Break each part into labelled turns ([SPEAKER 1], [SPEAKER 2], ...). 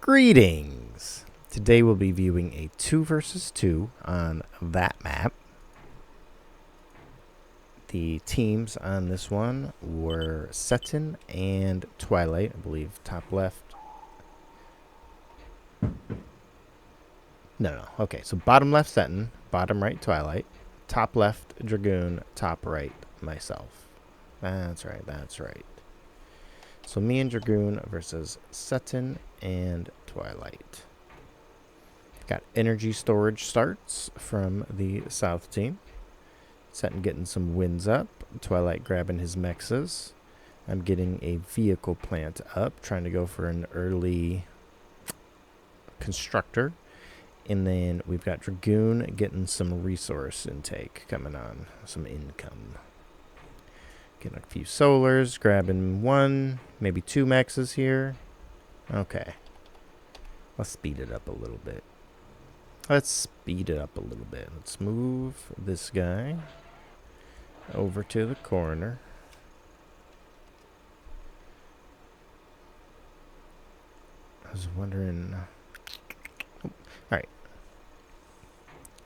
[SPEAKER 1] Greetings! Today we'll be viewing a 2 versus 2 on that map. The teams on this one were Setin and Twilight, I believe, top left. No. Okay, so bottom left Setin, bottom right Twilight, top left Dragoon, top right myself. That's right. So me and Dragoon versus Setin and Twilight. Got energy storage starts from the south team. Setin getting some wins up. Twilight grabbing his mexes. I'm getting a vehicle plant up, trying to go for an early constructor. And then we've got Dragoon getting some resource intake coming on, some income. Getting a few solars, grabbing one, maybe 2 mexes here. Okay. Let's speed it up a little bit. Let's move this guy over to the corner. I was wondering... Alright.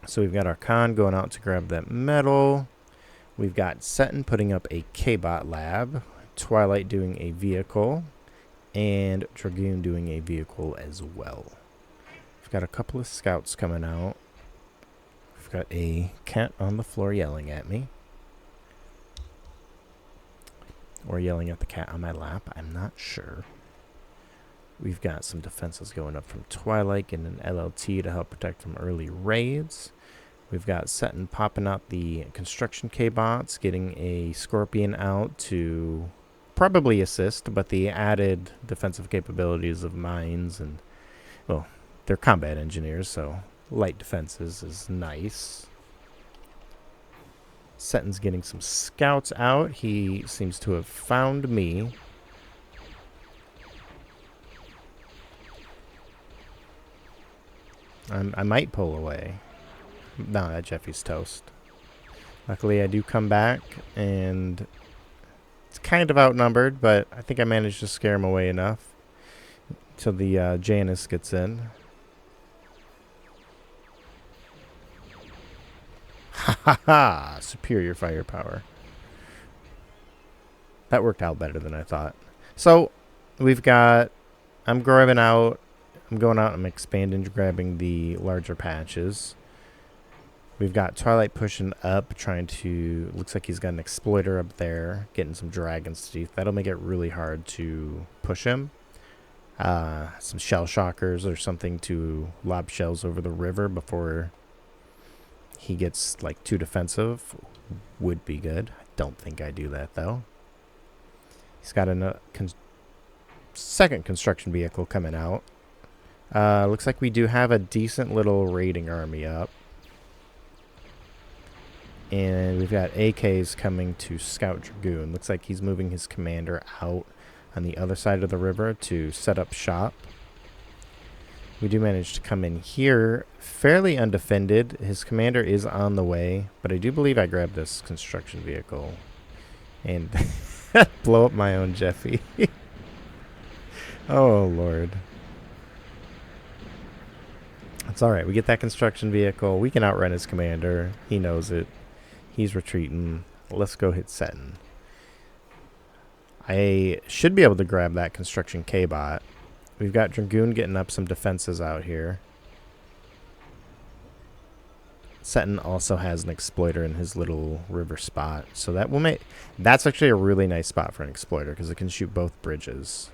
[SPEAKER 1] So we've got our Khan going out to grab that metal. We've got Setin putting up a K-Bot lab, Twilight doing a vehicle, and Dragoon doing a vehicle as well. We've got a couple of scouts coming out. We've got a cat on the floor yelling at me. Or yelling at the cat on my lap, I'm not sure. We've got some defenses going up from Twilight and an LLT to help protect from early raids. We've got Setin popping out the construction K-bots, getting a Scorpion out to probably assist, but the added defensive capabilities of mines and, well, they're combat engineers, so light defenses is nice. Setin's getting some scouts out. He seems to have found me. I might pull away. No, that Jeffy's toast. Luckily, I do come back, and it's kind of outnumbered, but I think I managed to scare him away enough till the Janus gets in. Ha ha ha! Superior firepower. That worked out better than I thought. So, we've got... I'm going out, I'm expanding, grabbing the larger patches. We've got Twilight pushing up, trying to... Looks like he's got an exploiter up there, getting some dragon's teeth. That'll make it really hard to push him. Some shell shockers or something to lob shells over the river before he gets, like, too defensive would be good. I don't think I do that, though. He's got a second construction vehicle coming out. Looks like we do have a decent little raiding army up. And we've got AKs coming to scout Dragoon. Looks like he's moving his commander out on the other side of the river to set up shop. We do manage to come in here fairly undefended. His commander is on the way, but I do believe I grabbed this construction vehicle and blow up my own Jeffy. Oh, Lord. It's alright. We get that construction vehicle. We can outrun his commander. He knows it. He's retreating. Let's go hit Setin. I should be able to grab that construction K-bot. We've got Dragoon getting up some defenses out here. Setin also has an exploiter in his little river spot. So that will make... That's actually a really nice spot for an exploiter because it can shoot both bridges.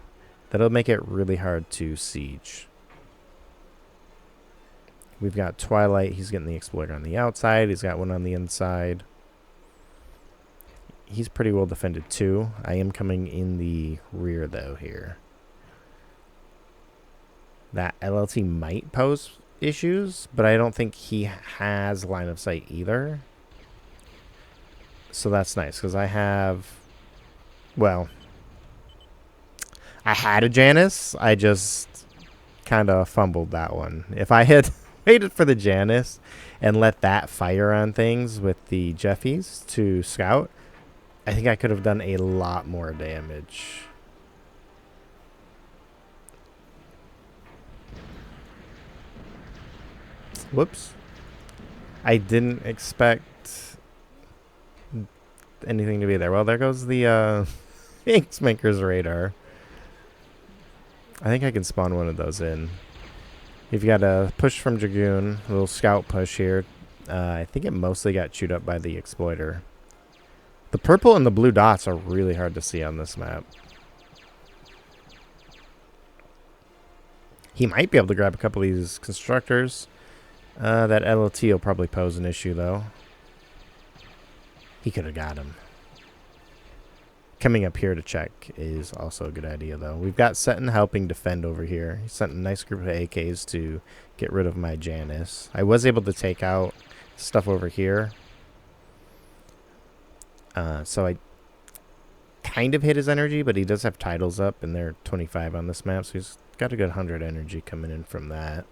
[SPEAKER 1] That'll make it really hard to siege. We've got Twilight. He's getting the exploiter on the outside. He's got one on the inside. He's pretty well defended too. I am coming in the rear though here. That LLT might pose issues, but I don't think he has line of sight either. So that's nice because I have... Well, I had a Janus. I just kind of fumbled that one. If I had... waited for the Janus and let that fire on things with the Jeffies to scout, I think I could have done a lot more damage. Whoops. I didn't expect anything to be there. Well, there goes the Inksmaker's radar. I think I can spawn one of those in. You've got a push from Dragoon, a little scout push here. I think it mostly got chewed up by the exploiter. The purple and the blue dots are really hard to see on this map. He might be able to grab a couple of these constructors. That LLT will probably pose an issue, though. He could have got him. Coming up here to check is also a good idea, though. We've got Setin helping defend over here. He sent a nice group of AKs to get rid of my Janice. I was able to take out stuff over here. So I kind of hit his energy, but he does have titles up, and they're 25 on this map, so he's got a good 100 energy coming in from that.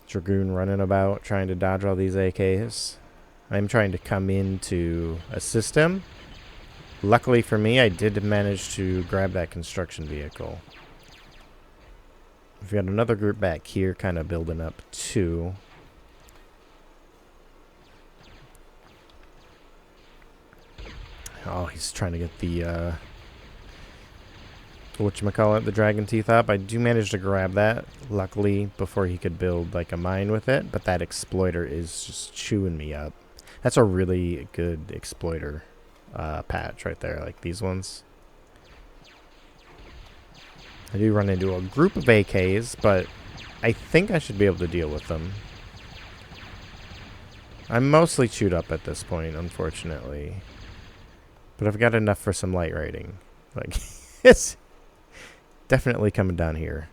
[SPEAKER 1] Dragoon running about, trying to dodge all these AKs. I'm trying to come in to assist him. Luckily for me, I did manage to grab that construction vehicle. We've got another group back here kind of building up too. Oh, he's trying to get the, whatchamacallit, the dragon teeth up. I do manage to grab that, luckily, before he could build, like, a mine with it. But that exploiter is just chewing me up. That's a really good exploiter patch right there, like these ones. I do run into a group of AKs, but I think I should be able to deal with them. I'm mostly chewed up at this point, unfortunately. But I've got enough for some light rating. Like, it's definitely coming down here.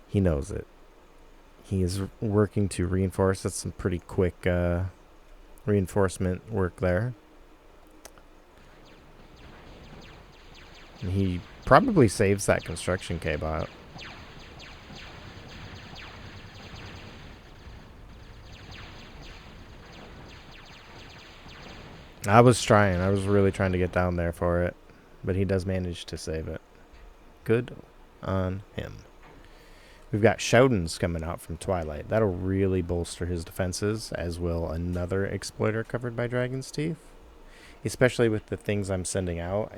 [SPEAKER 1] He knows it. He is working to reinforce. That's some pretty quick reinforcement work there. And he probably saves that construction K-bot. I was really trying to get down there for it. But he does manage to save it. Good on him. We've got Shoutens coming out from Twilight. That'll really bolster his defenses, as will another exploiter covered by Dragon's Teeth. Especially with the things I'm sending out.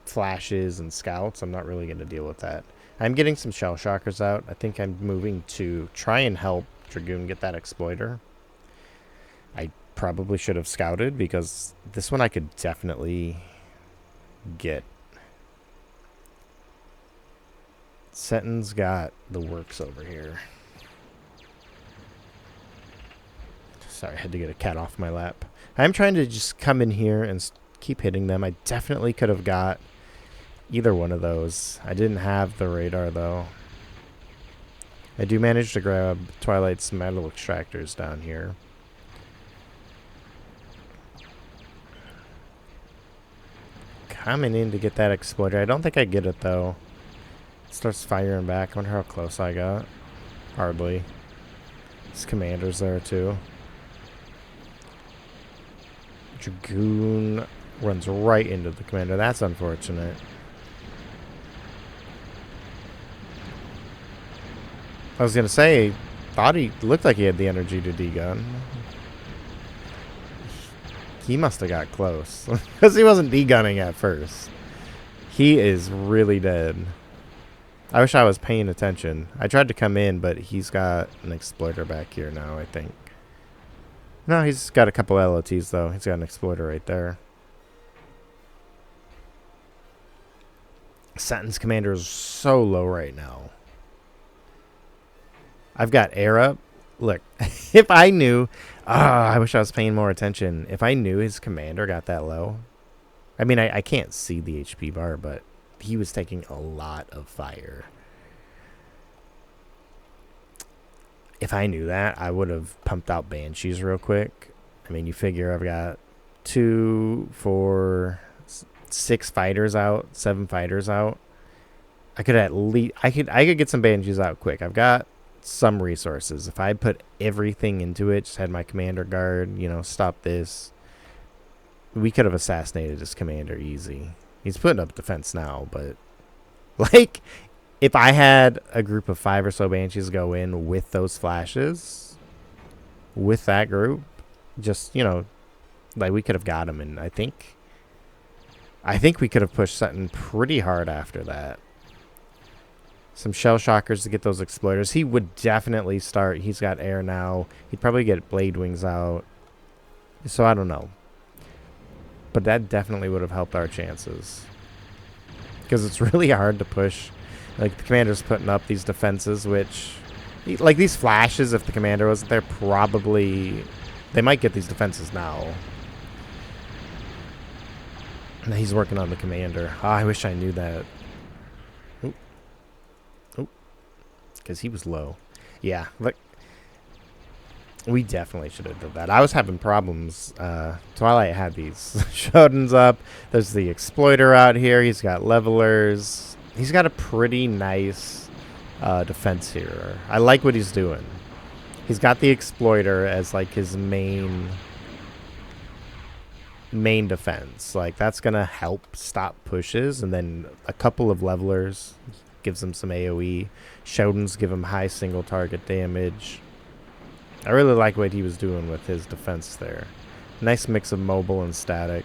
[SPEAKER 1] Flashes and scouts, I'm not really going to deal with that. I'm getting some shell shockers out. I think I'm moving to try and help Dragoon get that exploiter. I probably should have scouted, because this one I could definitely get. Setin's got the works over here. Sorry, I had to get a cat off my lap. I'm trying to just come in here and keep hitting them. I definitely could have got either one of those. I didn't have the radar, though. I do manage to grab Twilight's metal extractors down here. Coming in to get that exploiter. I don't think I get it, though. It starts firing back. I wonder how close I got. Hardly. His commander's there, too. Dragoon runs right into the commander. That's unfortunate. I was going to say, thought he looked like he had the energy to D-gun. He must have got close. Because he wasn't D-gunning at first. He is really dead. I wish I was paying attention. I tried to come in, but he's got an exploiter back here now, I think. No, he's got a couple LOTs, though. He's got an exploiter right there. Setin's commander is so low right now. I've got air up. Look, if I knew... I wish I was paying more attention. If I knew his commander got that low... I mean, I can't see the HP bar, but he was taking a lot of fire. If I knew that, I would have pumped out Banshees real quick. I mean, you figure I've got 2, 4, 6 fighters out, 7 fighters out. I could at least... I could get some Banshees out quick. I've got some resources. If I put everything into it, just had my commander guard, you know, stop this, we could have assassinated his commander easy. He's putting up defense now, but like If I had a group of 5 or so Banshees go in with those flashes, with that group, just, you know, like we could have got him. And I think we could have pushed Setin pretty hard after that. Some shell shockers to get those exploiters. He would definitely start. He's got air now. He'd probably get blade wings out. So I don't know. But that definitely would have helped our chances. Because it's really hard to push. Like, the commander's putting up these defenses, which... Like, these flashes, if the commander wasn't there, probably... They might get these defenses now. And he's working on the commander. Oh, I wish I knew that. Oop. Oop. Because he was low. Yeah, look. We definitely should have done that. I was having problems. Twilight had these Shodins up. There's the exploiter out here. He's got levelers. He's got a pretty nice defense here. I like what he's doing. He's got the exploiter as like his main defense. Like, that's gonna help stop pushes, and then a couple of levelers gives him some AoE. Shodins give him high single target damage. I really like what he was doing with his defense there. Nice mix of mobile and static.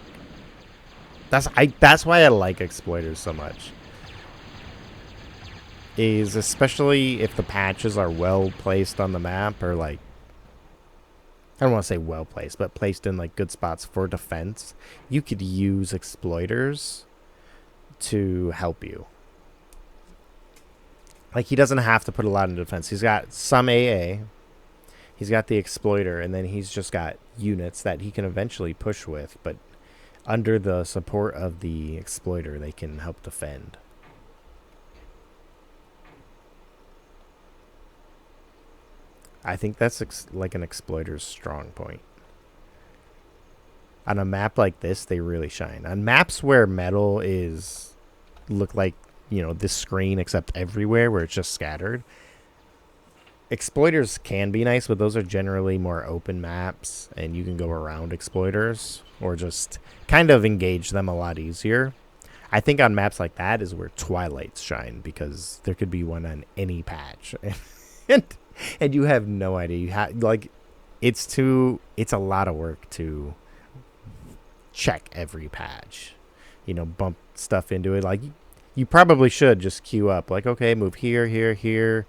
[SPEAKER 1] That's why I like exploiters so much. Is especially if the patches are well placed on the map, or like, I don't want to say well placed, but placed in like good spots for defense. You could use exploiters to help you. Like, he doesn't have to put a lot in defense. He's got some AA. He's got the exploiter, and then he's just got units that he can eventually push with, but under the support of the exploiter, they can help defend. I think that's like an exploiter's strong point. On a map like this, they really shine. On maps where metal is look like, you know, this screen except everywhere, where it's just scattered, exploiters can be nice, but those are generally more open maps, and you can go around exploiters or just kind of engage them a lot easier. I think on maps like that is where Twilights shine, because there could be one on any patch. and you have no idea. You have, like, it's a lot of work to check every patch. You know, bump stuff into it. Like, you probably should just queue up. Like, okay, move here, here, here.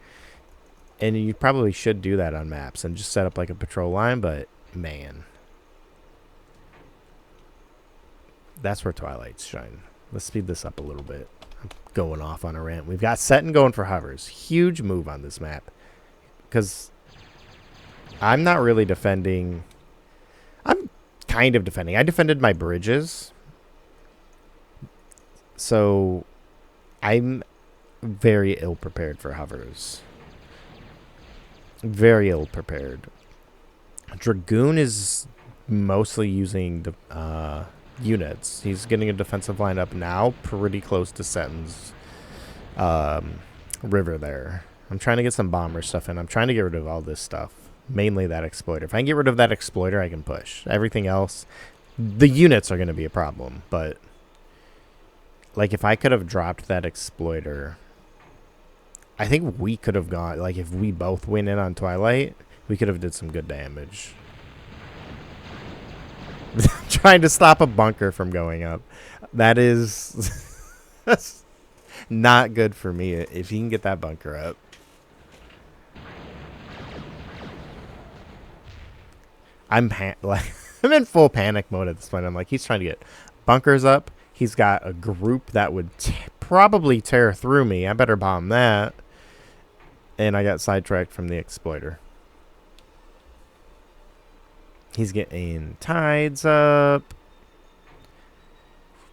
[SPEAKER 1] And you probably should do that on maps and just set up like a patrol line, but man. That's where Twilights shine. Let's speed this up a little bit. I'm going off on a rant. We've got Setin going for hovers. Huge move on this map. Because I'm not really defending. I'm kind of defending. I defended my bridges. So I'm very ill prepared for hovers. Very ill prepared. Dragoon is mostly using the units. He's getting a defensive lineup now, pretty close to Setin's river there. I'm trying to get some bomber stuff in. I'm trying to get rid of all this stuff. Mainly that exploiter. If I can get rid of that exploiter, I can push. Everything else, the units are going to be a problem. But, like, if I could have dropped that exploiter, I think we could have gone, like, if we both went in on Twilight, we could have did some good damage. Trying to stop a bunker from going up. That is that's not good for me if he can get that bunker up. I'm in full panic mode at this point. I'm like, he's trying to get bunkers up. He's got a group that would probably tear through me. I better bomb that. And I got sidetracked from the exploiter. He's getting tides up.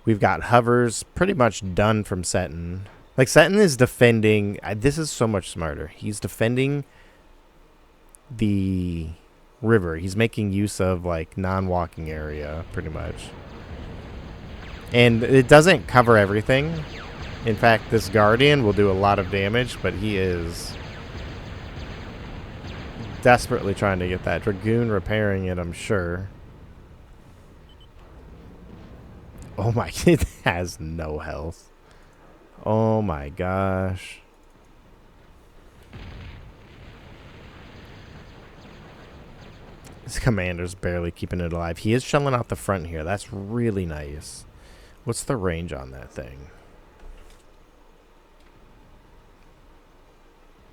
[SPEAKER 1] We've got hovers pretty much done from Setin. Like, Setin is defending. This is so much smarter. He's defending the river. He's making use of, like, non-walking area, pretty much. And it doesn't cover everything. In fact, this Guardian will do a lot of damage, but he is desperately trying to get that Dragoon repairing it, I'm sure. Oh my, it has no health. Oh my gosh. His commander's barely keeping it alive. He is shelling out the front here. That's really nice. What's the range on that thing?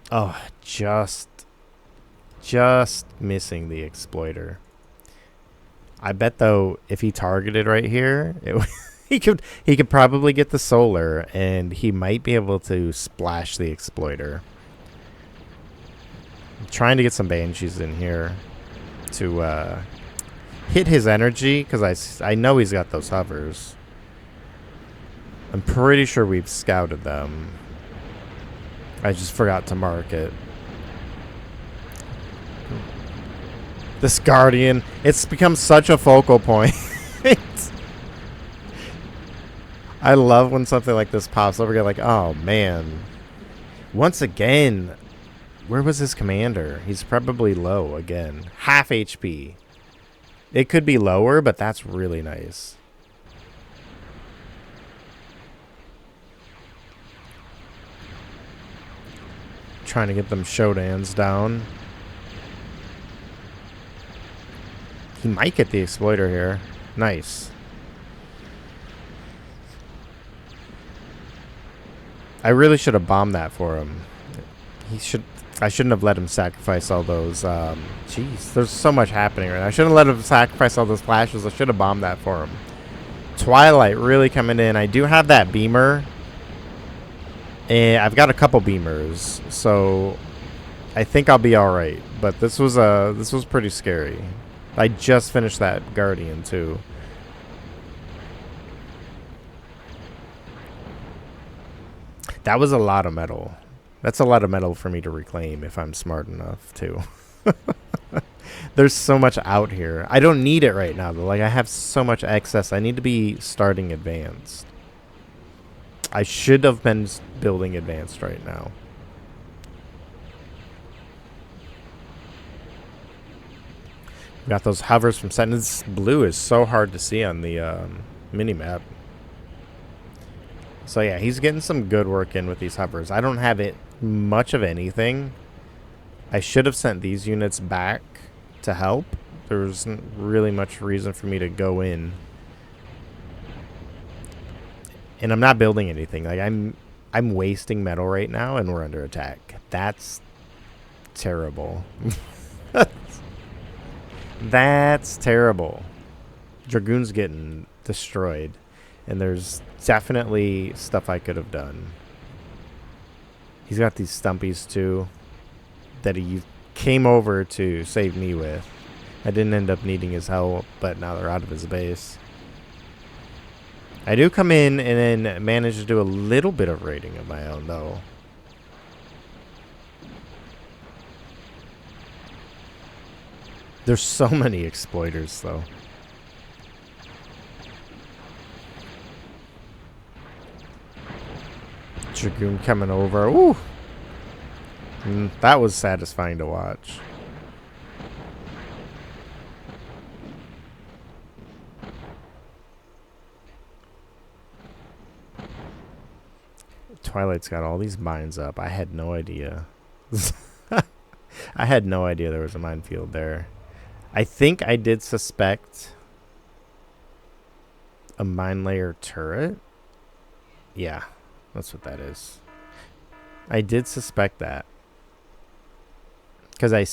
[SPEAKER 1] Oh, just missing the exploiter. I bet though, if he targeted right here, he could probably get the solar, and he might be able to splash the exploiter. I'm trying to get some banshees in here to hit his energy, because I know he's got those hovers. I'm pretty sure we've scouted them. I just forgot to mark it. This Guardian, it's become such a focal point. I love when something like this pops over. You're like, oh man. Once again, where was his commander? He's probably low again. Half HP. It could be lower, but that's really nice. Trying to get them Shodans down. He might get the exploiter here. Nice. I really should have bombed that for him. I shouldn't have let him sacrifice all those. Jeez, there's so much happening right now. I shouldn't let him sacrifice all those flashes. I should have bombed that for him. Twilight really coming in. I do have that beamer. And I've got a couple beamers, so I think I'll be all right. But this was pretty scary. I just finished that Guardian too. That was a lot of metal. That's a lot of metal for me to reclaim if I'm smart enough to. There's so much out here. I don't need it right now though. Like, I have so much excess. I need to be starting advanced. I should have been building advanced right now. We got those hovers from Setin. This blue is so hard to see on the mini-map. So yeah, he's getting some good work in with these hovers. I don't have it much of anything. I should have sent these units back to help. There wasn't really much reason for me to go in. And I'm not building anything. Like, I'm wasting metal right now, and we're under attack. That's terrible. That's terrible. Dragoon's getting destroyed, and there's definitely stuff I could have done. He's got these stumpies too that he came over to save me with. I didn't end up needing his help, but now they're out of his base. I do come in and then manage to do a little bit of raiding of my own, though. There's so many exploiters, though. Dragoon coming over. Ooh! That was satisfying to watch. Twilight's got all these mines up. I had no idea. I had no idea there was a minefield there. I think I did suspect a mine layer turret. Yeah, that's what that is. I did suspect that. Because I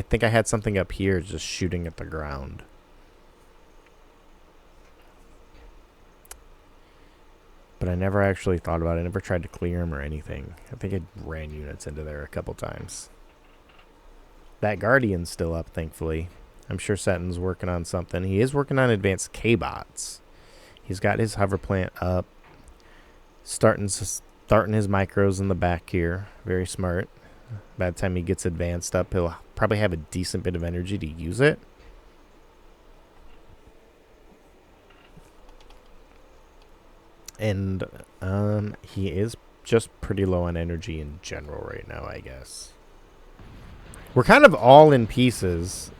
[SPEAKER 1] think I had something up here just shooting at the ground. But I never actually thought about it. I never tried to clear them or anything. I think I ran units into there a couple times. That Guardian's still up, thankfully. I'm sure Setin's working on something. He is working on advanced K-bots. He's got his hover plant up. Starting his micros in the back here. Very smart. By the time he gets advanced up, he'll probably have a decent bit of energy to use it. And he is just pretty low on energy in general right now, I guess. We're kind of all in pieces.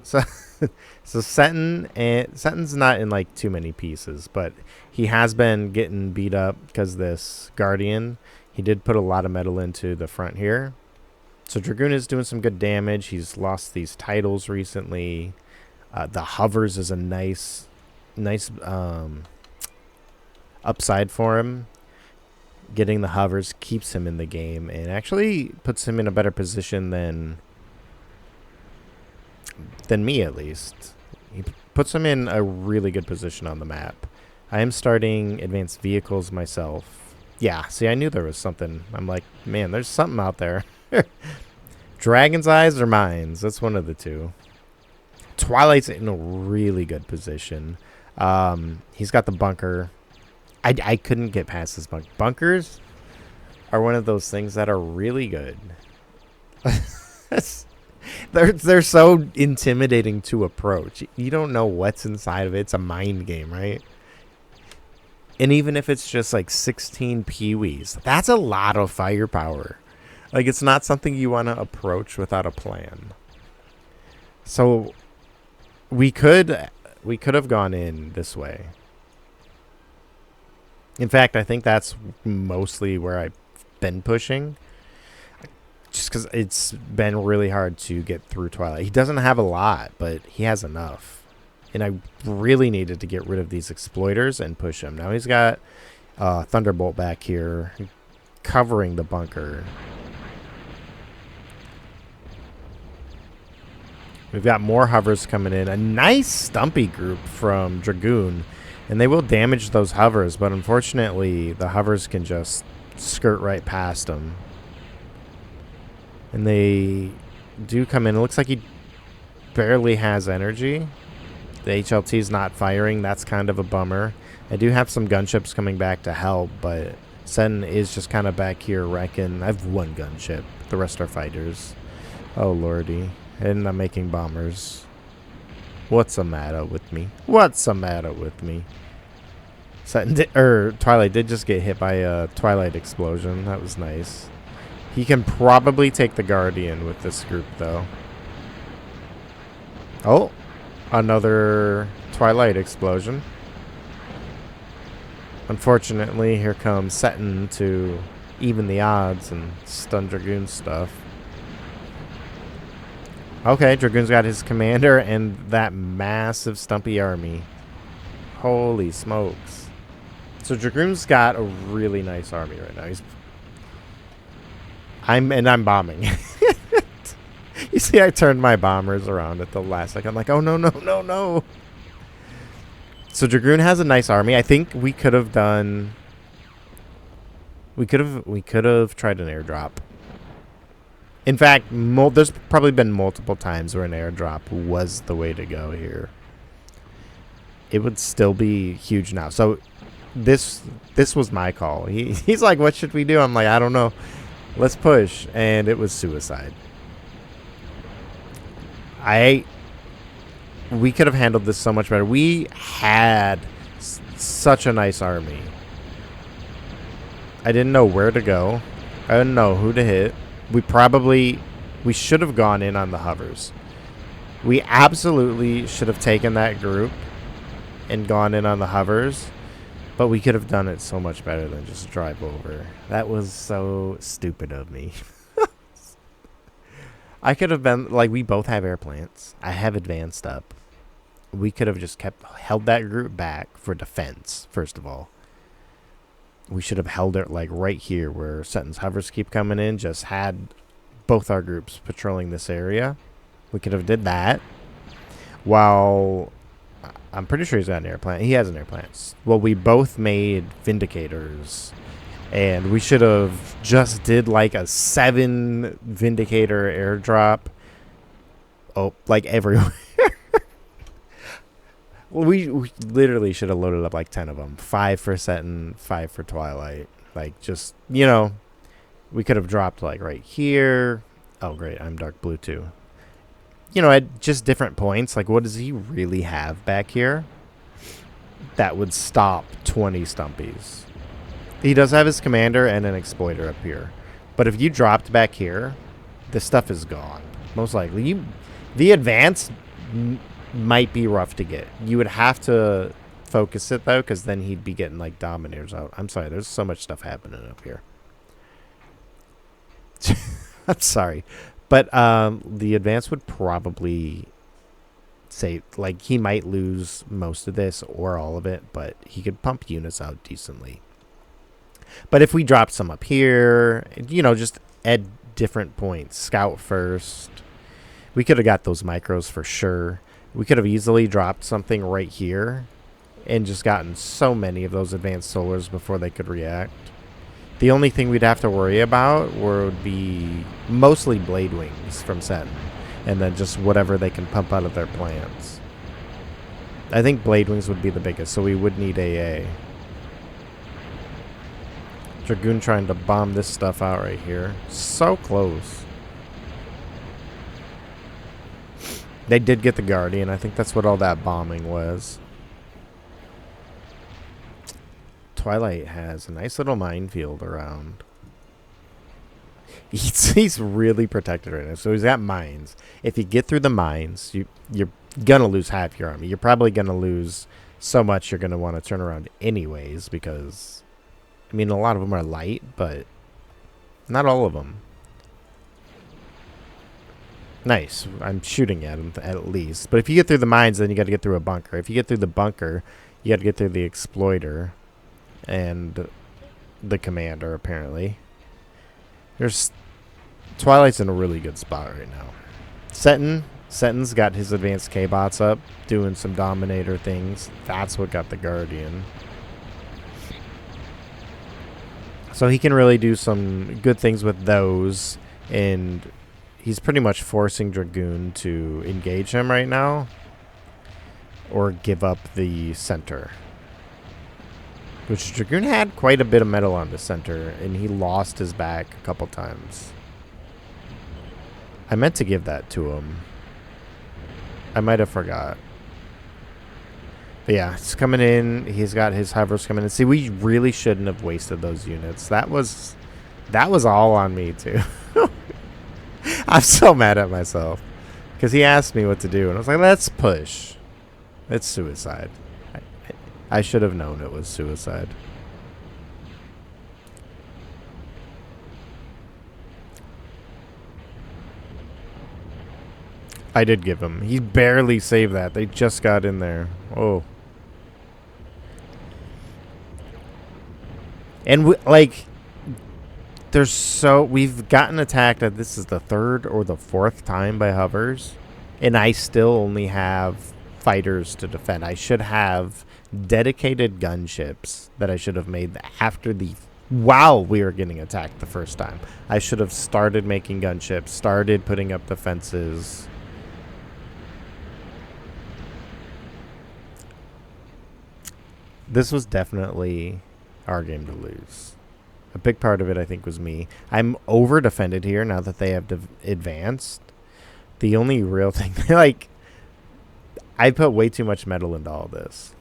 [SPEAKER 1] So Setin's not in like too many pieces, but he has been getting beat up because this Guardian, he did put a lot of metal into the front here. So Dragoon is doing some good damage. He's lost these titles recently. The hovers is a nice upside for him. Getting the hovers keeps him in the game and actually puts him in a better position than me, at least. He puts him in a really good position on the map. I am starting advanced vehicles myself. Yeah, see, I knew there was something. I'm like, man, there's something out there. Dragon's eyes or mines? That's one of the two. Twilight's in a really good position. He's got the bunker. I couldn't get past this bunker. Bunkers are one of those things that are really good. They're so intimidating to approach. You don't know what's inside of it. It's a mind game, right? And even if it's just like 16 peewees, that's a lot of firepower. Like, it's not something you want to approach without a plan. So we could have gone in this way. In fact, I think that's mostly where I've been pushing. Just because it's been really hard to get through Twilight. He doesn't have a lot, but he has enough. And I really needed to get rid of these exploiters and push him. Now he's got Thunderbolt back here covering the bunker. We've got more hovers coming in. A nice stumpy group from Dragoon. And they will damage those hovers, but unfortunately the hovers can just skirt right past them. And they do come in. It looks like he barely has energy. The HLT's not firing. That's kind of a bummer. I do have some gunships coming back to help, but Setin is just kind of back here wrecking. I have one gunship. The rest are fighters. Oh, lordy. And I'm making bombers. What's the matter with me? What's the matter with me? Twilight did just get hit by a Twilight explosion. That was nice. He can probably take the Guardian with this group, though. Oh, another Twilight explosion. Unfortunately, here comes Setin to even the odds and stun Dragoon stuff. Okay, Dragoon's got his commander and that massive stumpy army. Holy smokes. So Dragoon's got a really nice army right now. I'm bombing. You see, I turned my bombers around at the last second. I'm like, oh, no, no, no, no. So Dragoon has a nice army. I think we could have done... We could have tried an airdrop. In fact, there's probably been multiple times where an airdrop was the way to go here. It would still be huge now. So this was my call. He's like, what should we do? I'm like, I don't know. Let's push. And it was suicide. We could have handled this so much better. We had such a nice army. I didn't know where to go. I didn't know who to hit. We should have gone in on the hovers. We absolutely should have taken that group and gone in on the hovers, but we could have done it so much better than just drive over. That was so stupid of me. I could have been, like, we both have air plants. I have advanced up. We could have just held that group back for defense, first of all. We should have held it, like, right here where Setin's hovers keep coming in. Just had both our groups patrolling this area. We could have did that. While I'm pretty sure he's got an air plant. He has an air plant. Well, we both made Vindicators. And we should have just did, like, a 7 Vindicator airdrop. Oh, like, everywhere. Well, we literally should have loaded up like 10 of them. 5 for Setin, 5 for Twilight. Like, just, you know, we could have dropped, like, right here. Oh, great. I'm dark blue, too. You know, at just different points. Like, what does he really have back here that would stop 20 stumpies? He does have his commander and an exploiter up here. But if you dropped back here, this stuff is gone. Most likely. The advance might be rough to get. You would have to focus it, though, because then he'd be getting, like, Dominators out. I'm sorry, there's so much stuff happening up here. I'm sorry. But the advance would probably say, like, he might lose most of this or all of it, but he could pump units out decently. But if we drop some up here, just at different points, scout first, we could have got those micros for sure. We could have easily dropped something right here and just gotten so many of those advanced solars before they could react. The only thing we'd have to worry about would be mostly blade wings from Setin, and then just whatever they can pump out of their plants. I think blade wings would be the biggest, so we would need AA. Dragoon trying to bomb this stuff out right here. So close. They did get the Guardian. I think that's what all that bombing was. Twilight has a nice little minefield around. He's really protected right now. So he's got mines. If you get through the mines, you're going to lose half your army. You're probably going to lose so much you're going to want to turn around anyways because, I mean, a lot of them are light, but not all of them. Nice. I'm shooting at him at least. But if you get through the mines, then you got to get through a bunker. If you get through the bunker, you got to get through the exploiter and the commander, apparently. Twilight's in a really good spot right now. Setin's got his advanced K-bots up, doing some Dominator things. That's what got the Guardian. So he can really do some good things with those, and he's pretty much forcing Dragoon to engage him right now or give up the center. Which Dragoon had quite a bit of metal on the center, and he lost his back a couple times. I meant to give that to him. I might have forgot. But yeah, it's coming in. He's got his hovers coming in. See, we really shouldn't have wasted those units. That was all on me, too. I'm so mad at myself. Because he asked me what to do, and I was like, let's push. It's suicide. I should have known it was suicide. I did give him. He barely saved that. They just got in there. Oh. And we've gotten attacked. This is the third or the fourth time by hovers, and I still only have fighters to defend. I should have dedicated gunships that I should have made while we were getting attacked the first time. I should have started making gunships, started putting up defenses. This was definitely our game to lose. A big part of it, I think, was me. I'm over defended here now that they have advanced. The only real thing, I put way too much metal into all this.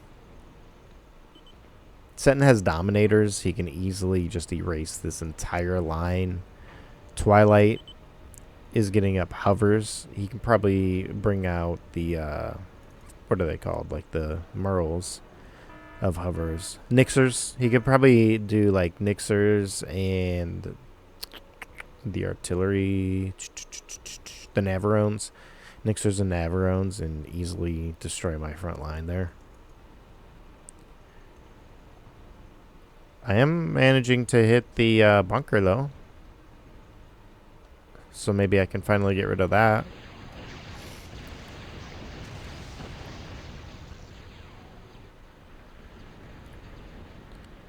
[SPEAKER 1] Setin has Dominators. He can easily just erase this entire line. Twilight is getting up hovers. He can probably bring out the, what are they called? Like the Merles of hovers. Nixers. He could probably do like Nixers and the artillery. The Navarones. Nixers and Navarones and easily destroy my front line there. I am managing to hit the bunker, though. So maybe I can finally get rid of that.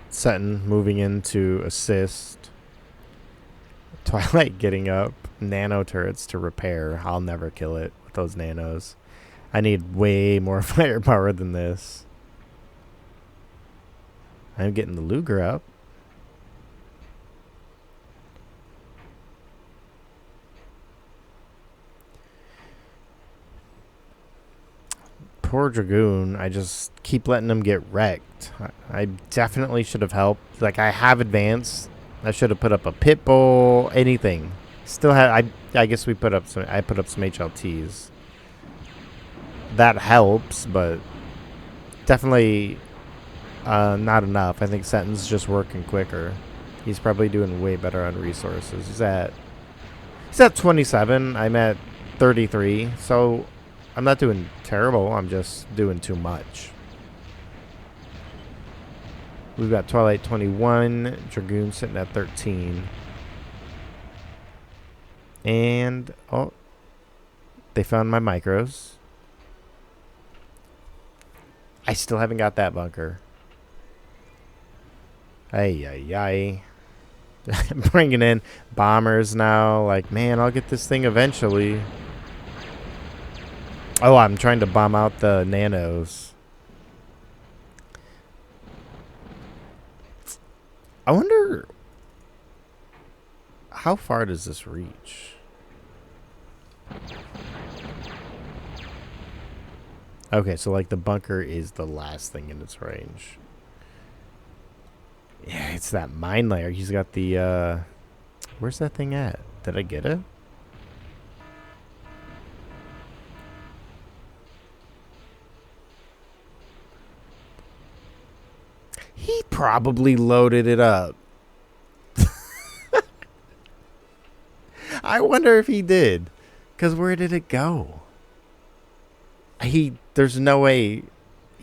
[SPEAKER 1] Setin moving in to assist. Twilight getting up. Nano turrets to repair. I'll never kill it with those nanos. I need way more firepower than this. I'm getting the Luger up. Poor Dragoon. I just keep letting him get wrecked. I definitely should have helped. Like, I have advanced. I should have put up a pit bull. Anything. Still have. I guess we put up some. I put up some HLTs. That helps, but definitely not enough. I think Setin's just working quicker. He's probably doing way better on resources. He's at He's at 27. I'm at 33. So I'm not doing terrible. I'm just doing too much. We've got Twilight 21. Dragoon sitting at 13. And, oh, they found my micros. I still haven't got that bunker. Ay, ay, ay. Bringing in bombers now. Like, man, I'll get this thing eventually. Oh, I'm trying to bomb out the nanos. I wonder, how far does this reach? Okay, so like the bunker is the last thing in its range. Yeah, it's that mine layer. He's got the, where's that thing at? Did I get it? He probably loaded it up. I wonder if he did. Because where did it go? There's no way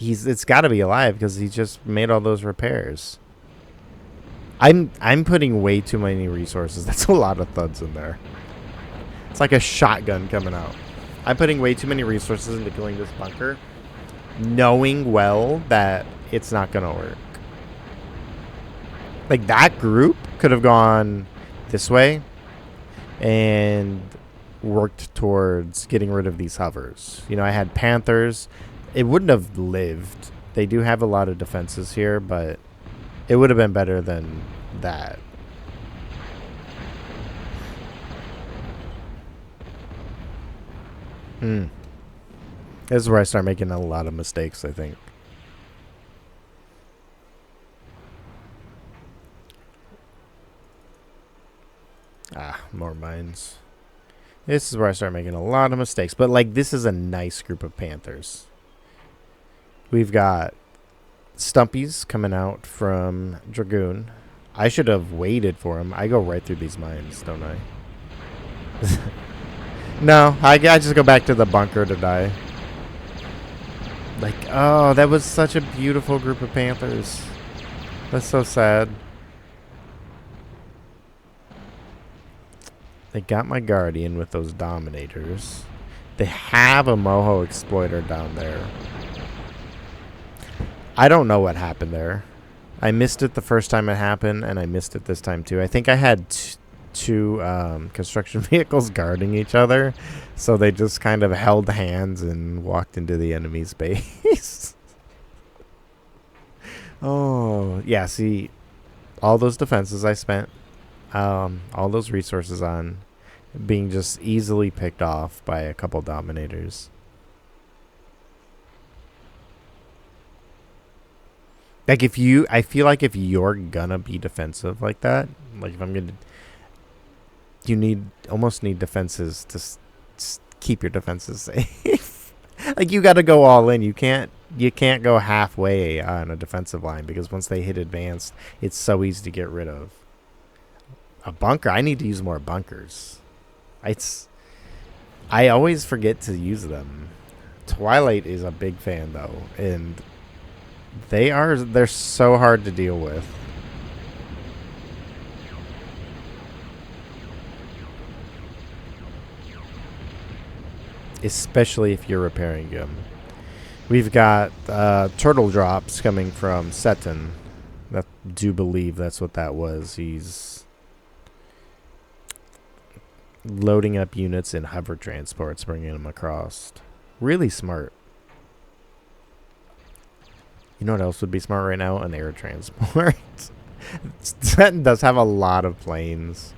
[SPEAKER 1] it's got to be alive because he just made all those repairs. I'm putting way too many resources. That's a lot of thuds in there. It's like a shotgun coming out. I'm putting way too many resources into killing this bunker, knowing well that it's not going to work. Like, that group could have gone this way and worked towards getting rid of these hovers. You know, I had Panthers. It wouldn't have lived. They do have a lot of defenses here, but it would have been better than that. This is where I start making a lot of mistakes, I think. More mines. This is where I start making a lot of mistakes. But, like, this is a nice group of Panthers. We've got Stumpies coming out from Dragoon. I should have waited for him. I go right through these mines, don't I? No, I just go back to the bunker to die. Like, oh, that was such a beautiful group of Panthers. That's so sad. They got my Guardian with those Dominators. They have a Moho Exploiter down there. I don't know what happened there. I missed it the first time it happened, and I missed it this time too. I think I had two construction vehicles guarding each other, so they just kind of held hands and walked into the enemy's base. Oh, yeah, see, all those defenses I spent, all those resources on being just easily picked off by a couple Dominators. Like, I feel like if you're gonna be defensive like that, like if I'm gonna, you almost need defenses to keep your defenses safe. Like, you got to go all in. You can't go halfway on a defensive line because once they hit advanced, it's so easy to get rid of. A bunker. I need to use more bunkers. I always forget to use them. Twilight is a big fan though, and they're so hard to deal with. Especially if you're repairing them. We've got turtle drops coming from Setin. I do believe that's what that was. He's loading up units in hover transports, bringing them across. Really smart. You know what else would be smart right now? An air transport. Setin does have a lot of planes.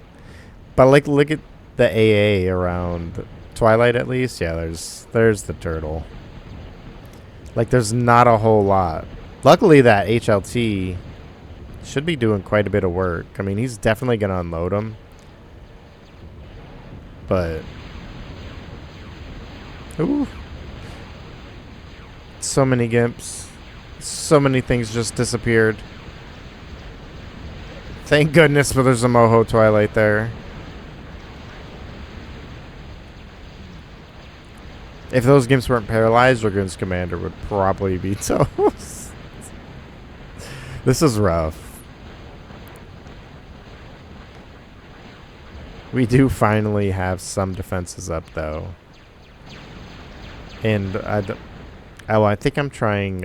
[SPEAKER 1] But, like, look at the AA around Twilight at least. Yeah, there's the turtle. Like, there's not a whole lot. Luckily, that HLT should be doing quite a bit of work. I mean, he's definitely going to unload them. But, ooh. So many gimps. So many things just disappeared. Thank goodness, but there's a Moho Twilight there. If those games weren't paralyzed, Dragoon's commander would probably be toast. This is rough. We do finally have some defenses up, though. And I think I'm trying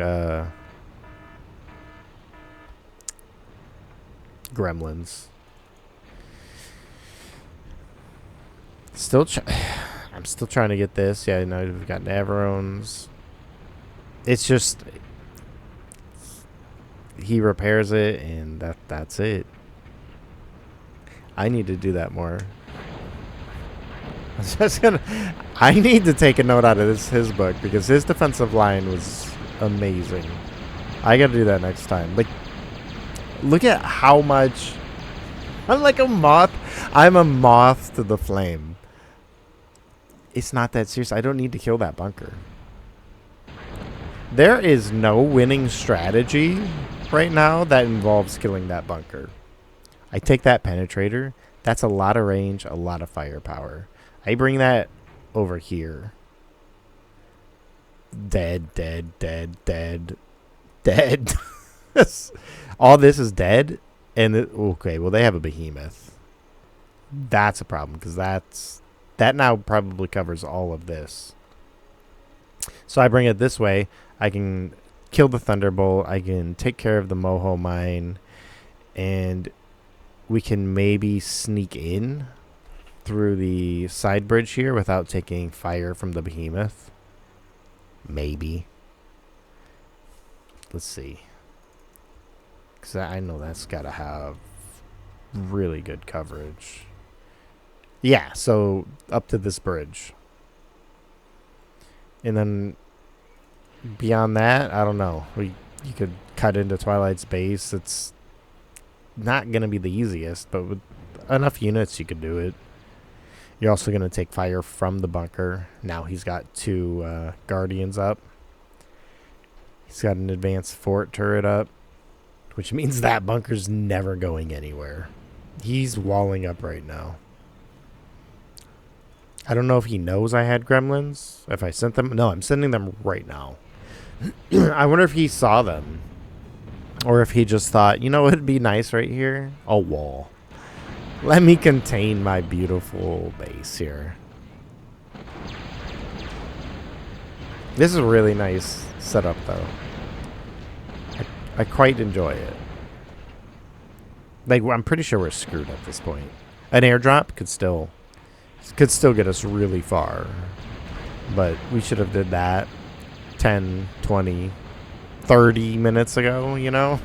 [SPEAKER 1] Gremlins. I'm still trying to get this. Yeah, no, we've got Navarrones. It's just he repairs it, and that's it. I need to do that more. I need to take a note out of his book, because his defensive line was amazing. I got to do that next time. Like, look at how much. I'm like a moth. I'm a moth to the flame. It's not that serious. I don't need to kill that bunker. There is no winning strategy right now that involves killing that bunker. I take that penetrator. That's a lot of range, a lot of firepower. I bring that over here. Dead, dead, dead, dead, dead. All this is dead. And okay, well, they have a behemoth. That's a problem, because that now probably covers all of this. So I bring it this way. I can kill the Thunderbolt. I can take care of the Moho Mine. And we can maybe sneak in through the side bridge here without taking fire from the behemoth. Maybe. Let's see. Because I know that's got to have really good coverage. Yeah, so up to this bridge. And then beyond that, I don't know. You could cut into Twilight's base. It's not going to be the easiest, but with enough units, you could do it. You're also going to take fire from the bunker. Now he's got 2 Guardians up. He's got an advanced fort turret up, which means that bunker's never going anywhere. He's walling up right now. I don't know if he knows I had gremlins. If I sent them. No, I'm sending them right now. I wonder if he saw them. Or if he just thought, you know what would be nice right here? A wall. Let me contain my beautiful base here. This is a really nice setup, though. I quite enjoy it. Like, I'm pretty sure we're screwed at this point. An airdrop could still get us really far. But we should have did that 10, 20, 30 minutes ago, you know?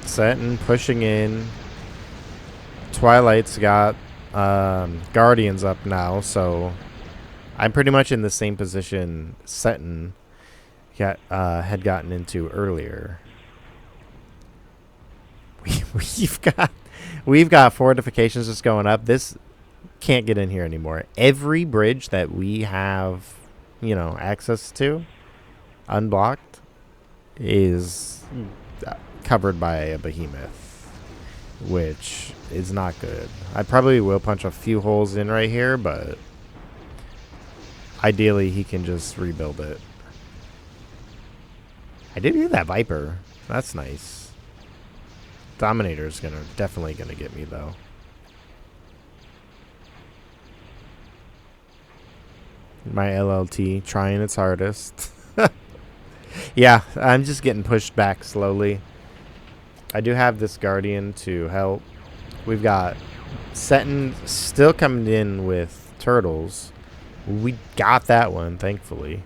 [SPEAKER 1] Setin pushing in. Twilight's got Guardians up now, so I'm pretty much in the same position Setin had gotten into earlier. We've got fortifications just going up. This can't get in here anymore. Every bridge that we have, access to, unblocked, is covered by a behemoth, which is not good. I probably will punch a few holes in right here, but ideally he can just rebuild it. I did get that Viper. That's nice. Dominator's definitely gonna get me though. My LLT trying its hardest. Yeah, I'm just getting pushed back slowly. I do have this Guardian to help. We've got Setin still coming in with turtles. We got that one, thankfully.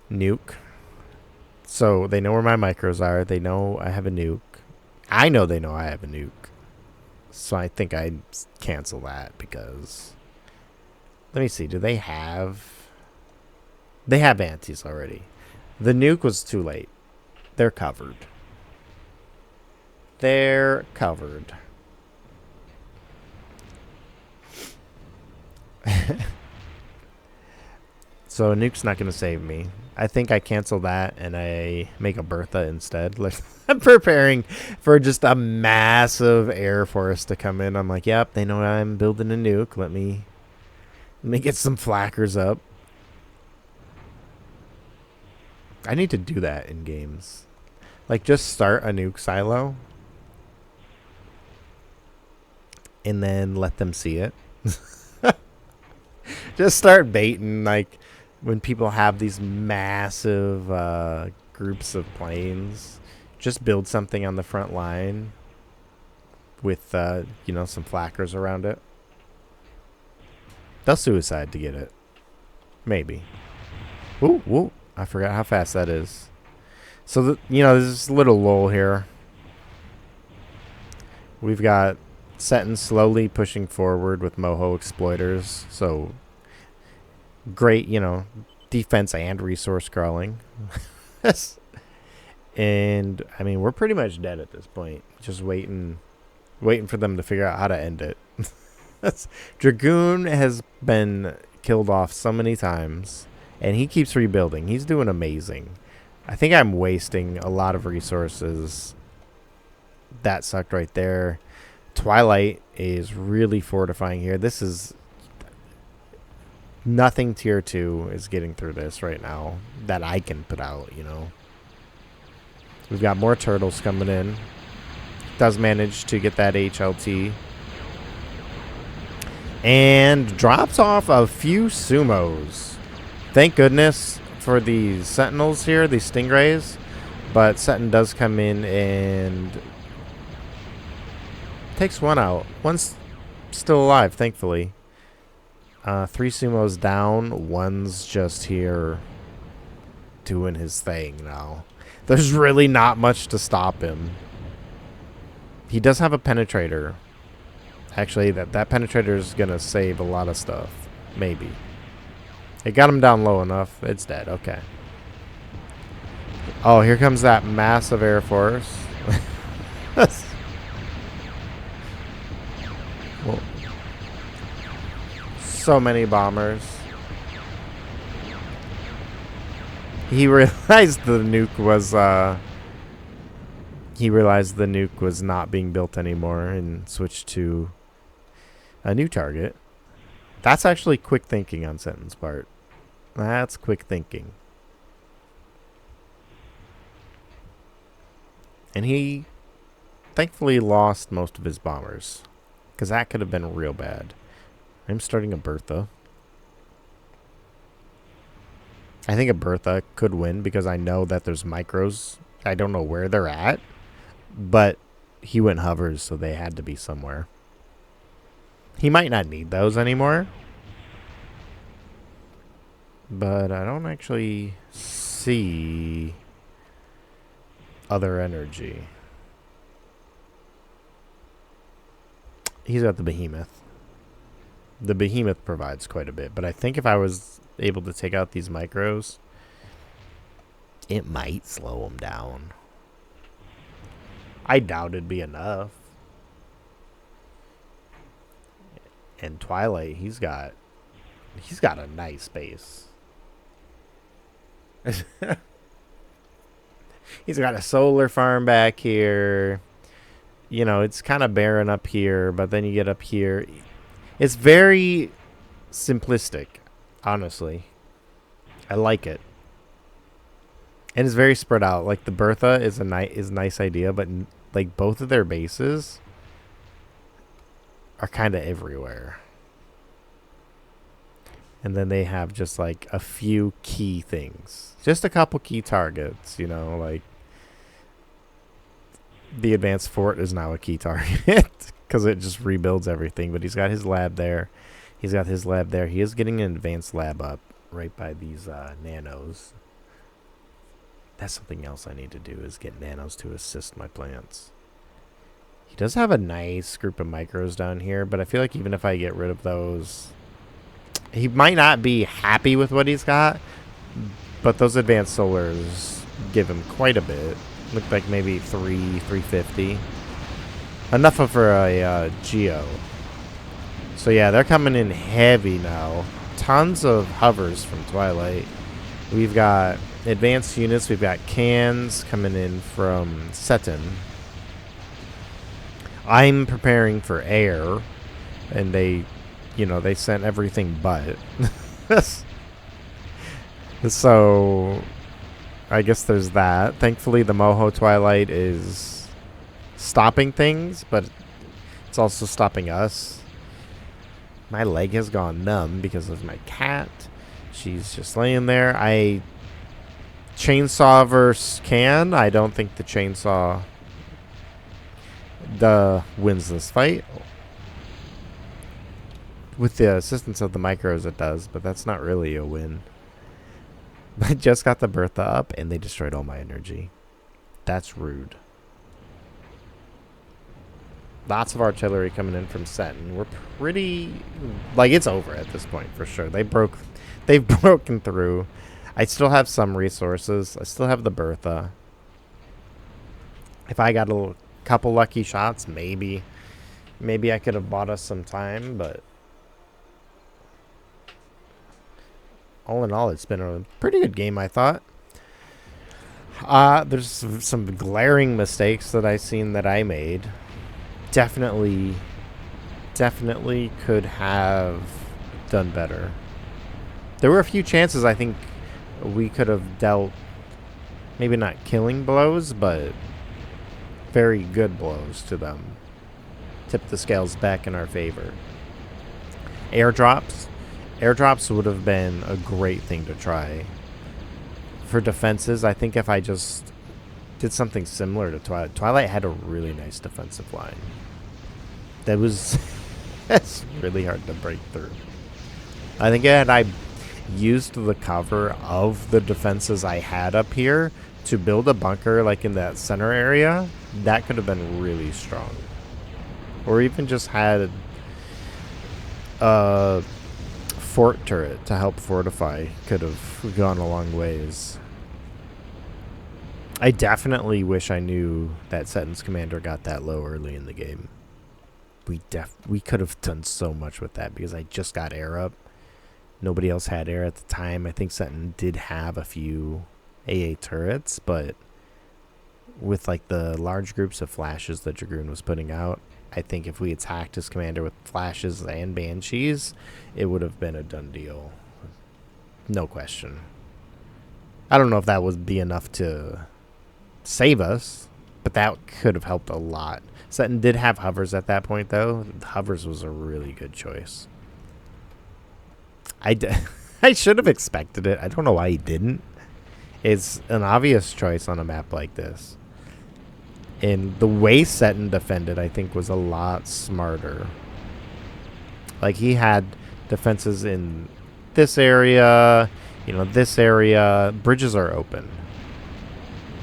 [SPEAKER 1] Nuke. So they know where my micros are. They know I have a nuke. I know they know I have a nuke. So I think I'd cancel that because... Let me see. Do they have... They have antis already. The nuke was too late. They're covered. They're covered. So a nuke's not going to save me. I think I cancel that and I make a Bertha instead. Like, I'm preparing for just a massive air force to come in. I'm like, yep, they know I'm building a nuke. Let me get some flackers up. I need to do that in games. Like, just start a nuke silo and then let them see it. Just start baiting, like, when people have these massive groups of planes, just build something on the front line with, you know, some flackers around it. They'll suicide to get it. Maybe. Ooh, whoa. I forgot how fast that is. So, you know, there's this little lull here. We've got Setin slowly pushing forward with Moho exploiters. So, great, you know, defense and resource crawling. And, I mean, we're pretty much dead at this point. Just waiting for them to figure out how to end it. Dragoon has been killed off so many times, and he keeps rebuilding. He's doing amazing. I think I'm wasting a lot of resources. That sucked right there. Twilight is really fortifying here. This is... Nothing tier 2 is getting through this right now that I can put out, you know. We've got more turtles coming in. Does manage to get that HLT. And drops off a few sumos. Thank goodness for these sentinels here, these stingrays. But Setin does come in and takes one out. One's still alive, thankfully. 3 sumos down. One's just here doing his thing now. There's really not much to stop him. He does have a penetrator. Actually, that penetrator is going to save a lot of stuff. Maybe. It got him down low enough. It's dead. Okay. Oh, here comes that massive air force. Well, so many bombers. He realized the nuke was not being built anymore and switched to a new target. That's actually quick thinking on Setin's part. That's quick thinking. And he thankfully lost most of his bombers, because that could have been real bad. I'm starting a Bertha. I think a Bertha could win because I know that there's micros. I don't know where they're at, but he went hovers, so they had to be somewhere. He might not need those anymore, but I don't actually see other energy. He's got the behemoth. The behemoth provides quite a bit, but I think if I was able to take out these micros, it might slow him down. I doubt it'd be enough. And Twilight, he's got a nice base. He's got a solar farm back here. You know, it's kind of barren up here, but then you get up here. It's very simplistic, honestly. I like it. And it's very spread out. Like, the Bertha is a nice idea, but like both of their bases are kind of everywhere. And then they have just like a few key things. Just a couple key targets, you know, like the advanced fort is now a key target because it just rebuilds everything. But he's got his lab there. He's got his lab there. He is getting an advanced lab up right by these nanos. That's something else I need to do, is get nanos to assist my plants. He does have a nice group of micros down here, but I feel like even if I get rid of those, he might not be happy with what he's got, but those advanced solars give him quite a bit. Look like maybe 350. Enough for a Geo. So yeah, they're coming in heavy now. tons of hovers from Twilight. We've got advanced units. We've got cans coming in from Setin. I'm preparing for air, and they sent everything but. So I guess there's that. Thankfully, the Moho Twilight is stopping things, but it's also stopping us. My leg has gone numb because of my cat. She's just laying there. I chainsaw versus can. I don't think the chainsaw wins this fight. With the assistance of the micros, it does, but that's not really a win. I just got the Bertha up, and they destroyed all my energy. That's rude. Lots of artillery coming in from Setin. We're pretty... like, it's over at this point, for sure. They've broken through. I still have some resources. I still have the Bertha. If I got a couple lucky shots, maybe I could have bought us some time, but... all in all, it's been a pretty good game, I thought. There's some glaring mistakes that I've seen that I made. Definitely could have done better. There were a few chances I think we could have dealt, maybe not killing blows, but very good blows to them. Tip the scales back in our favor. Airdrops would have been a great thing to try. For defenses, I think if I just did something similar to Twilight. Twilight had a really nice defensive line. That was that's really hard to break through. I think had I used the cover of the defenses I had up here to build a bunker like in that center area, that could have been really strong. Or even just had a fort turret to help fortify could have gone a long ways. I definitely wish I knew that Setin's commander got that low early in the game. We could have done so much with that because I just got air up. Nobody else had air at the time. I think Setin did have a few AA turrets, but with like the large groups of flashes that Dragoon was putting out, I think if we attacked his commander with flashes and banshees, it would have been a done deal. No question. I don't know if that would be enough to save us, but that could have helped a lot. Setin did have hovers at that point, though. The hovers was a really good choice. I should have expected it. I don't know why he didn't. It's an obvious choice on a map like this. And the way Setin defended, I think, was a lot smarter. Like, he had defenses in this area, this area. Bridges are open.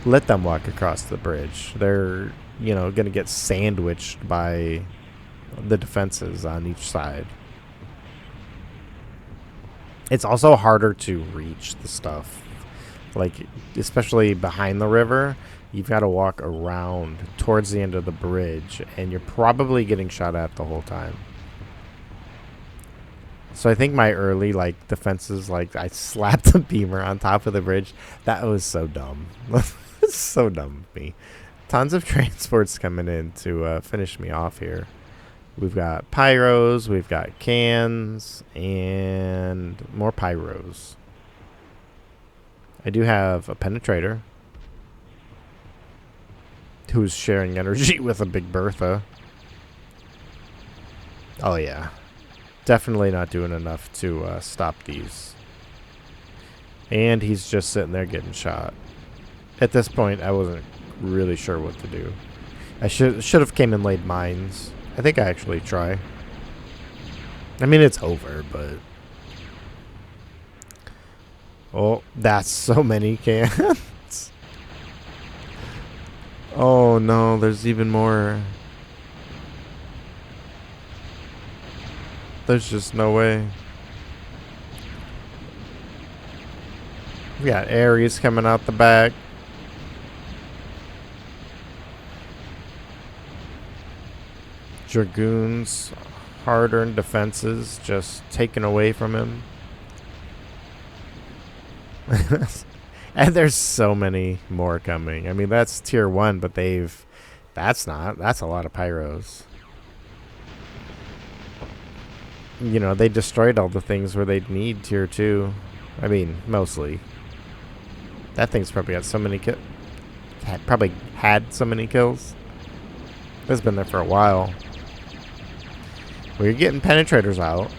[SPEAKER 1] Let them walk across the bridge. They're, going to get sandwiched by the defenses on each side. It's also harder to reach the stuff. Like, especially behind the river, you've got to walk around towards the end of the bridge, and you're probably getting shot at the whole time. So I think my early, defenses, I slapped a beamer on top of the bridge. That was so dumb. So dumb of me. Tons of transports coming in to finish me off here. We've got pyros, we've got cans, and more pyros. I do have a penetrator who's sharing energy with a big Bertha. Oh yeah. Definitely not doing enough to stop these. And he's just sitting there getting shot. At this point, I wasn't really sure what to do. I should have came and laid mines. I think I actually try. I mean, it's over, but... oh, that's so many cans. Oh no, there's even more. There's just no way. We got Ares coming out the back. Dragoon's hard-earned defenses just taken away from him. And there's so many more coming. I mean, that's tier 1, but that's a lot of pyros. You know, they destroyed all the things where they'd need tier 2. I mean, mostly. That thing's probably got so many kills. Probably had so many kills. It's been there for a while. We're getting penetrators out.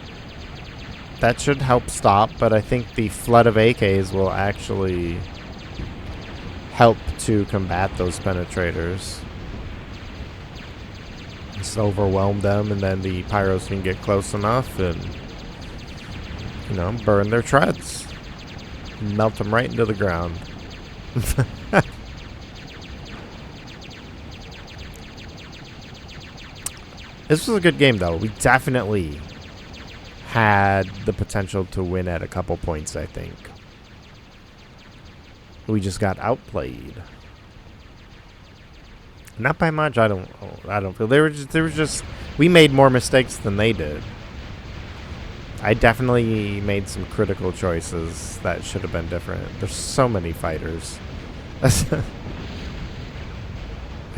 [SPEAKER 1] That should help stop, but I think the flood of AKs will actually help to combat those penetrators. Just overwhelm them, and then the pyros can get close enough and, you know, burn their treads. Melt them right into the ground. This was a good game, though. We definitely had the potential to win at a couple points, I think. We just got outplayed. Not by much. I don't feel they were just we made more mistakes than they did. I definitely made some critical choices that should have been different. There's so many fighters. I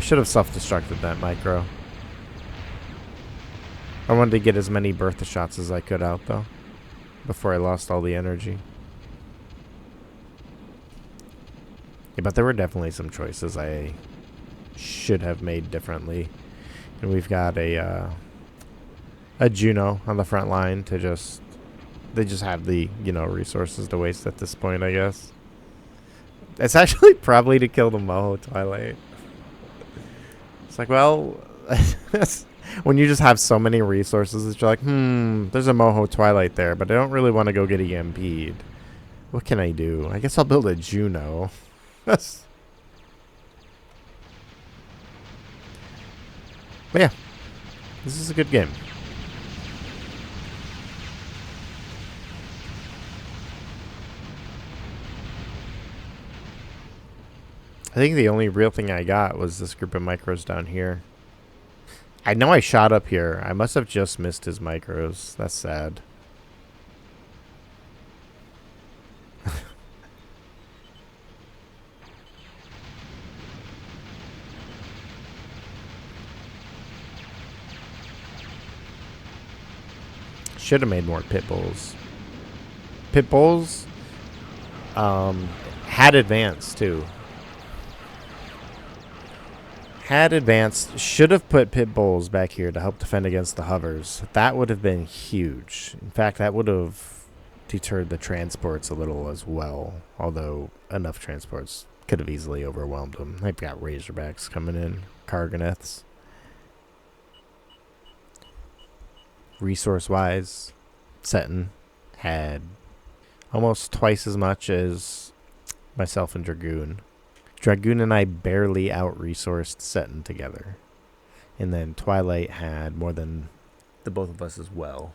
[SPEAKER 1] should have self-destructed that micro. I wanted to get as many Bertha shots as I could out, though, before I lost all the energy. Yeah, but there were definitely some choices I should have made differently. And we've got a Juno on the front line to just... They just have the, you know, resources to waste at this point, I guess. It's actually probably to kill the Moho Twilight. It's like, well... When you just have so many resources that you're like, there's a Moho Twilight there, but I don't really want to go get EMP'd. What can I do? I guess I'll build a Juno. But yeah, this is a good game. I think the only real thing I got was this group of micros down here. I know I shot up here. I must have just missed his micros. That's sad. Should have made more pit bulls. Pit bulls had advanced too. Had advanced. Should have put pit bulls back here to help defend against the hovers. That would have been huge. In fact, that would have deterred the transports a little as well. Although enough transports could have easily overwhelmed them. They've got Razorbacks coming in. Karganeths. Resource-wise, Setin had almost twice as much as myself and Dragoon. Dragoon and I barely out-resourced Setin together. And then Twilight had more than the both of us as well.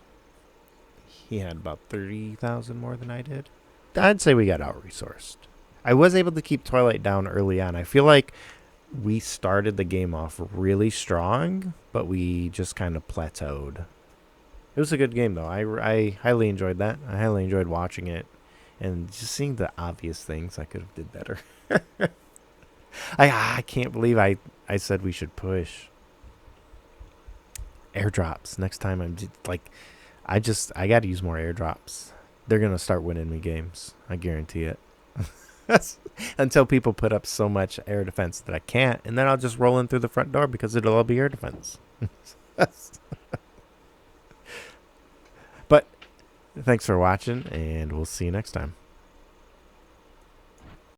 [SPEAKER 1] He had about 30,000 more than I did. I'd say we got out-resourced. I was able to keep Twilight down early on. I feel like we started the game off really strong, but we just kind of plateaued. It was a good game, though. I highly enjoyed that. I highly enjoyed watching it. And just seeing the obvious things I could have did better. I can't believe I said we should push. Airdrops. Next time I'm just, like... I got to use more airdrops. They're going to start winning me games. I guarantee it. Until people put up so much air defense that I can't. And then I'll just roll in through the front door because it'll all be air defense. But thanks for watching, and we'll see you next time.